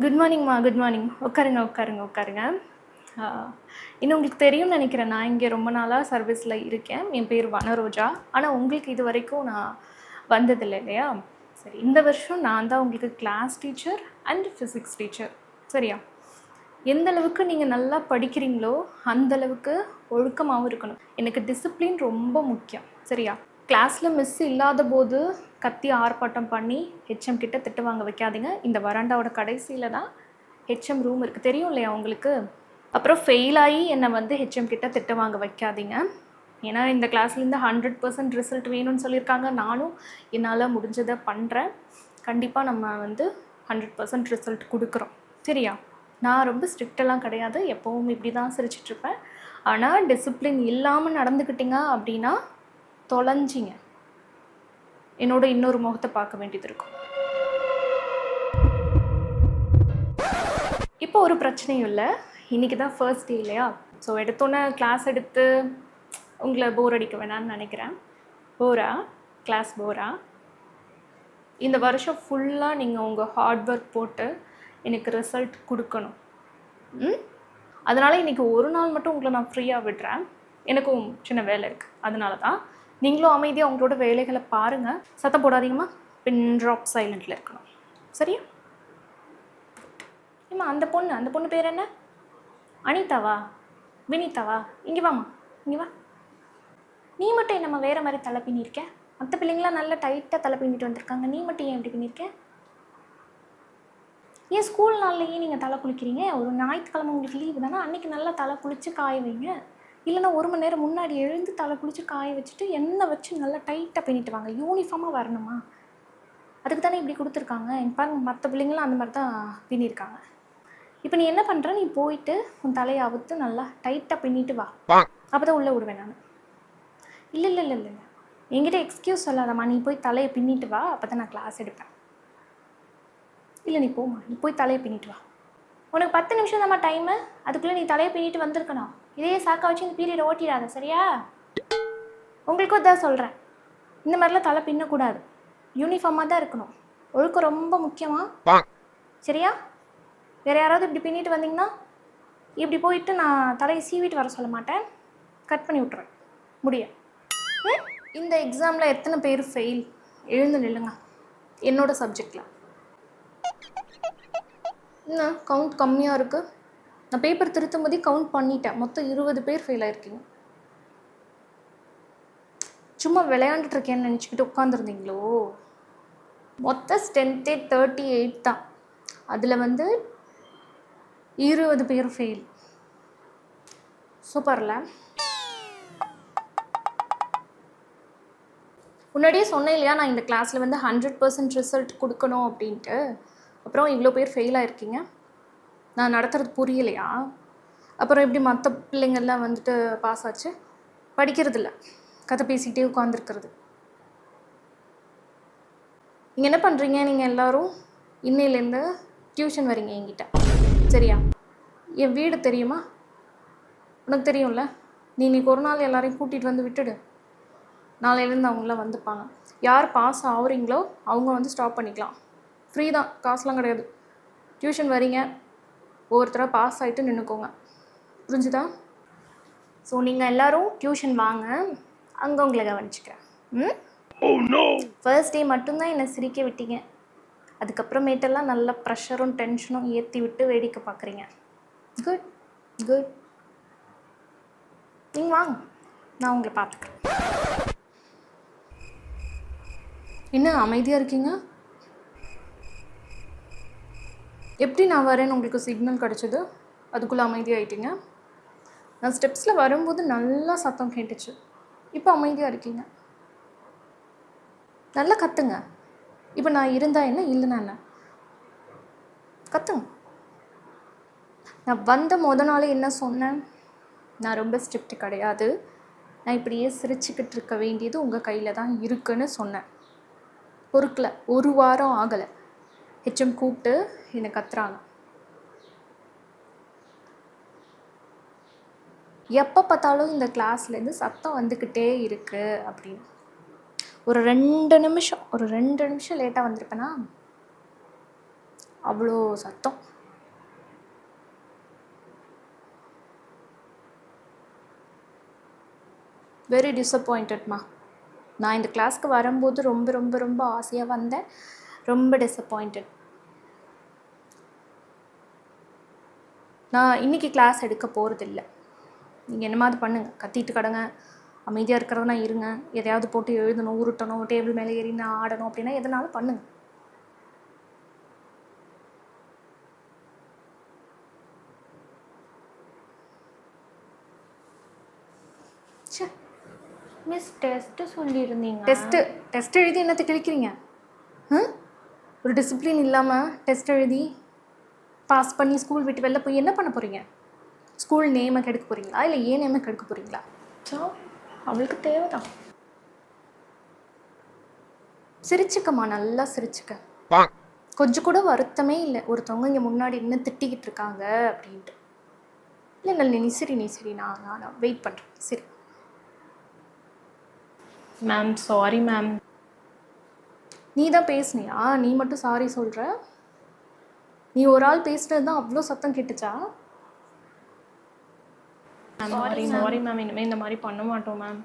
Good மார்னிங்மா. Good morning. உட்காருங்க உட்காருங்க உட்காருங்க. இன்னும் உங்களுக்கு தெரியும்னு நினைக்கிறேன், நான் இங்கே ரொம்ப நாளாக சர்வீஸில் இருக்கேன். என் பேர் வனரோஜா. ஆனால் உங்களுக்கு இது வரைக்கும் நான் வந்ததில்லை இல்லையா? சரி, இந்த வருஷம் நான் தான் உங்களுக்கு class teacher and physics teacher. சரியா? எந்த அளவுக்கு நீங்கள் நல்லா படிக்கிறீங்களோ அந்தளவுக்கு ஒழுக்கமாகவும் இருக்கணும். எனக்கு டிசிப்ளின் ரொம்ப முக்கியம். சரியா? கிளாஸில் மிஸ் இல்லாத போது கத்தி ஆர்ப்பாட்டம் பண்ணி ஹெச்எம் கிட்ட திட்டு வாங்க வைக்காதீங்க. இந்த வராண்டாவோட கடைசியில் தான் ஹெச்எம் ரூம் இருக்குது, தெரியும் இல்லையா உங்களுக்கு? அப்புறம் ஃபெயில் ஆகி என்னை வந்து ஹெச்எம் கிட்ட திட்டு வாங்க வைக்காதீங்க. ஏன்னா இந்த கிளாஸ்லேருந்து 100% ரிசல்ட் வேணும்னு சொல்லியிருக்காங்க. நானும் என்னால் முடிஞ்சதை பண்ணுறேன். கண்டிப்பாக நம்ம வந்து 100% ரிசல்ட் கொடுக்குறோம். சரியா? நான் ரொம்ப ஸ்ட்ரிக்டெல்லாம் கிடையாது, எப்போவும் இப்படி தான் சிரிச்சிட்ருப்பேன். ஆனால் டிசிப்ளின் இல்லாமல் நடந்துக்கிட்டிங்க அப்படின்னா தொலைஞ்சிங்க. என்னோட இன்னொரு முகத்தை பார்க்க வேண்டியது இருக்கும். இப்போ ஒரு பிரச்சனையும் இல்லை. இன்றைக்கி தான் ஃபர்ஸ்ட் டே இல்லையா? ஸோ எடுத்தோன்னே கிளாஸ் எடுத்து உங்களை போர் அடிக்க வேணான்னு நினைக்கிறேன். போரா? கிளாஸ் போரா? இந்த வருஷம் ஃபுல்லாக நீங்கள் உங்கள் ஹார்ட் ஒர்க் போட்டு எனக்கு ரிசல்ட் கொடுக்கணும். அதனால் இன்றைக்கி ஒரு நாள் மட்டும் உங்களை நான் ஃப்ரீயாக விடுறேன். எனக்கும் சின்ன வேலை இருக்குது, அதனால தான். நீங்களும் அமைதியாக உங்களோட வேலைகளை பாருங்கள். சத்தம் போடாதீங்கம்மா. பின் ட்ராப் சைலண்டில் இருக்கணும். சரியா? ஏம்மா, அந்த பொண்ணு பேர் என்ன? அனிதாவா? வினிதாவா? இங்கே வாம்மா, இங்கே வா. நீ மட்டும் என்னம்மா வேறு மாதிரி தலை பின்னிருக்க? மற்ற பிள்ளைங்களாம் நல்லா டைட்டாக தலை பின்னிட்டு வந்திருக்காங்க, நீ மட்டும் ஏன் எப்படி பின்னிருக்க? ஏன் ஸ்கூல் நாள்லேயே நீங்கள் தலை குளிக்கிறீங்க? ஒரு ஞாயிற்றுக்கிழமை உங்களுக்கு லீவு தானே, அன்றைக்கி நல்லா தலை குளித்து காய வைங்க. இல்லைன்னா 1 மணி நேரம் முன்னாடி எழுந்து தலை குளித்து காய வச்சுட்டு எண்ணெய் வச்சு நல்லா டைட்டாக பின்னிட்டு வாங்க. யூனிஃபார்மாக வரணுமா? அதுக்கு தானே இப்படி கொடுத்துருக்காங்க. பாருங்க, மற்ற பிள்ளைங்களாம் அந்த மாதிரி தான் பின்னிருக்காங்க. இப்போ நீ என்ன பண்ணுற? நீ போயிட்டு உன் தலையை அவுத்து நல்லா டைட்டாக பின்னிட்டு வா. அப்போ தான் உள்ளே விடுவேன் நான். இல்லை இல்லை இல்லை இல்லை இல்லை, என்கிட்ட எக்ஸ்கியூஸ் சொல்லாதம்மா. நீ போய் தலையை பின்னிட்டு வா, அப்போ தான் நான் கிளாஸ் எடுப்பேன். இல்லை, நீ போம்மா, நீ போய் தலையை பின்னிட்டு வா. உனக்கு 10 நிமிஷம் தான்மா டைமு, அதுக்குள்ளே நீ தலையை பின்னிட்டு வந்திருக்கணும். இதே சாக்கா வச்சு இந்த பீரியட் ஓட்டிடாத, சரியா? உங்களுக்கும் இதான் சொல்கிறேன், இந்த மாதிரிலாம் தலை பின்னக்கூடாது. யூனிஃபார்மாக தான் இருக்கணும். ஒழுக்கம் ரொம்ப முக்கியமாக. சரியா? வேறு யாராவது இப்படி பின்னிட்டு வந்தீங்கன்னா இப்படி போயிட்டு நான் தலையை சீவிட்டு வர சொல்ல மாட்டேன், கட் பண்ணி விட்ருவேன் முடிய. இந்த எக்ஸாமில் எத்தனை பேர் ஃபெயில்? எழுந்து நில்லுங்க. என்னோடய சப்ஜெக்டில் என்ன கவுண்ட் கம்மியாக இருக்குது? நான் பேப்பர் திருத்தும் போதே கவுண்ட் பண்ணிட்டேன். மொத்தம் 20 பேர் ஃபெயில் ஆகிருக்கீங்க. சும்மா விளையாண்டுட்டு இருக்கேன்னு நினச்சிக்கிட்டு உட்காந்துருந்தீங்களோ? மொத்த ஸ்ட்ரென்த்தே 38 தான். அதில் வந்து 20 பேர் ஃபெயில். சூப்பர்ல. முன்னாடியே சொன்னேன் இல்லையா, நான் இந்த கிளாஸில் வந்து 100% ரிசல்ட் கொடுக்கணும் அப்படின்ட்டு. அப்புறம் இவ்வளோ பேர் ஃபெயில் ஆகிருக்கீங்க. நான் நடத்துறது புரியலையா? அப்புறம் எப்படி மற்ற பிள்ளைங்கள்லாம் வந்துட்டு பாஸ் ஆச்சு? படிக்கிறதில்ல, கதை பேசிக்கிட்டே உட்காந்துருக்கிறது. நீங்கள் என்ன பண்ணுறீங்க? நீங்கள் எல்லோரும் இன்னையிலேருந்து டியூஷன் வரீங்க என்கிட்ட. சரியா? என் வீடு தெரியுமா? உனக்கு தெரியும்ல. நீ இன்னைக்கு ஒரு நாள் எல்லாரையும் கூட்டிகிட்டு வந்து விட்டுடு. நாளையிலேருந்து அவங்களாம் வந்துப்பாங்க. யார் பாஸ் ஆகுறீங்களோ அவங்க வந்து ஸ்டாப் பண்ணிக்கலாம். ஃப்ரீ தான், காசுலாம் கிடையாது. டியூஷன் வரீங்க, ஒவ்வொருத்தராக பாஸ் ஆகிட்டு நின்றுக்கோங்க. புரிஞ்சுதா? ஸோ நீங்கள் எல்லோரும் டியூஷன் வாங்க, அங்கே உங்களை கவனிச்சுக்கிறேன். ஃபர்ஸ்ட் டே மட்டும்தான் என்னை சிரிக்க விட்டீங்க. அதுக்கப்புறமேட்டெல்லாம் நல்ல ப்ரெஷரும் டென்ஷனும் ஏற்றி விட்டு வேடிக்கை பார்க்குறீங்க. Good good. நீங்கள் வாங்க, நான் உங்களை பார்த்துக்கிறேன். என்ன அமைதியாக இருக்கீங்க? எப்படி நான் வரேன்னு உங்களுக்கு சிக்னல் கிடச்சிது? அதுக்குள்ளே அமைதியாகிட்டீங்க. நான் ஸ்டெப்ஸில் வரும்போது நல்லா சத்தம் கேட்டுச்சு, இப்போ அமைதியாக இருக்கீங்க. நல்லா கத்துங்க. இப்போ நான் இருந்தால் என்ன, இல்லைன்னா என்ன? கத்துங்க. நான் வந்த நாளே என்ன சொன்னேன்? நான் ரொம்ப ஸ்ட்ரிக்ட் கிடையாது, நான் இப்படியே சிரிச்சுக்கிட்டு இருக்க வேண்டியது உங்கள் கையில் தான் இருக்குன்னு சொன்னேன். பொறுக்கலை. 1 வாரம் ஆகலை, ஹெச்எம் கூப்பிட்டு என்னை கத்துறாங்க. எப்போ பார்த்தாலும் இந்த கிளாஸ்லேருந்து சத்தம் வந்துக்கிட்டே இருக்குது அப்படின்னு. ஒரு 2 நிமிஷம் லேட்டாக வந்திருப்பேனா, அவ்வளோ சத்தம். வெரி டிசப்பாயிண்டட்மா. நான் இந்த கிளாஸ்க்கு வரும்போது ரொம்ப ரொம்ப ரொம்ப ஆசையாக வந்தேன். ரொம்ப டிசப்பாயிண்டட். நான் இன்றைக்கி கிளாஸ் எடுக்க போகிறதில்ல. நீங்கள் என்னமாவது பண்ணுங்கள், கத்திட்டு கடங்க, அமைதியாக இருக்கிறதுனா இருங்க, எதையாவது போட்டு எழுதணும், உருட்டணும், டேபிள் மேலே ஏறி நான் ஆடணும் அப்படின்னா எதனாலும் பண்ணுங்கள். சே மிஸ் டெஸ்ட்டு சொல்லியிருந்தீங்க. டெஸ்ட் எழுதி என்னத்தை கிழிக்கிறீங்க? ஒரு டிசிப்ளின் இல்லாமல் டெஸ்ட் எழுதி பாஸ் பண்ணி ஸ்கூல் விட்டு வெளில போய் என்ன பண்ண போகிறீங்க? ஸ்கூல் நேமை கெடுக்க போகிறீங்களா இல்லை ஏன் நேமை கெடுக்க போகிறீங்களா? ஸோ அவளுக்கு தேவைதான். சிரிச்சுக்கம்மா, நல்லா சிரிச்சுக்க. கொஞ்சம் கூட வருத்தமே இல்லை ஒருத்தவங்க இங்கே முன்னாடி இன்னும் திட்டிக்கிட்டு இருக்காங்க அப்படின்ட்டு. இல்லை நீ சரி நான் வெயிட் பண்ணுறேன். சரி மேம், சாரி மேம். நீ தான் பேசுனியா? நீ மட்டும் சாரி சொல்கிற? நீ ஒரு ஆள் பேசுனது தான் அவ்வளோ சத்தம் கேட்டுச்சா? சாரி மேம், இனிமேல் இந்த மாதிரி பண்ண மாட்டோம் மேம்.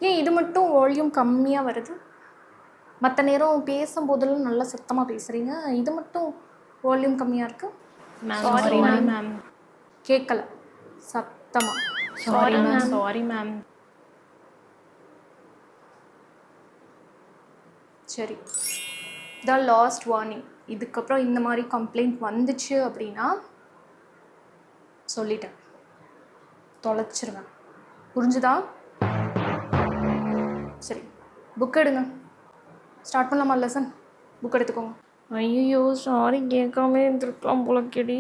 ஏன் இது மட்டும் வால்யூம் கம்மியாக வருது? மற்ற நேரம் பேசும்போதெல்லாம் நல்லா சத்தமாக பேசுகிறீங்க, இது மட்டும் வால்யூம் கம்மியாக இருக்கு. Sorry ma'am. கேட்கல சத்தமாக. Sorry ma'am. சரி, த லாஸ்ட் வார்னிங். இதுக்கப்புறம் இந்த மாதிரி கம்ப்ளைண்ட் வந்துச்சு அப்படின்னா சொல்லிட்டேன், தொலைச்சிருவேன். புரிஞ்சுதா? சரி, புக் எடுங்க. ஸ்டார்ட் பண்ணலாமா லெசன்? புக் எடுத்துக்கோங்க. ஐயோ, சாரி கேட்காம இருந்திருக்கலாம் போல கேடி.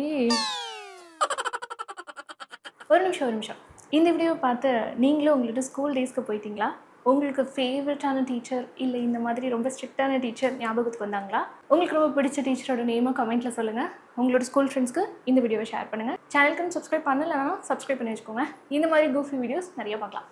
ஒரு நிமிஷம். இந்த வீடியோவை பார்த்து நீங்களும் உங்களோட ஸ்கூல் டேஸ்க்கு போயிட்டீங்களா? உங்களுக்கு ஃபேவரட்டான டீச்சர் இல்லை இந்த மாதிரி ரொம்ப ஸ்ட்ரிக்டான டீச்சர் ஞாபகத்துக்கு வந்தாங்களா? உங்களுக்கு ரொம்ப பிடிச்ச டீச்சரோட நேமை கமெண்ட்டில் சொல்லுங்கள். உங்களோட ஸ்கூல் ஃப்ரெண்ட்ஸ்க்கு இந்த வீடியோவை ஷேர் பண்ணுங்கள். சேனலுக்கு சப்ஸ்கிரைப் பண்ணலைன்னா சப்ஸ்கிரைப் பண்ணி வச்சுக்கோங்க. இந்த மாதிரி கூஃபி வீடியோஸ் நிறைய பார்க்கலாம்.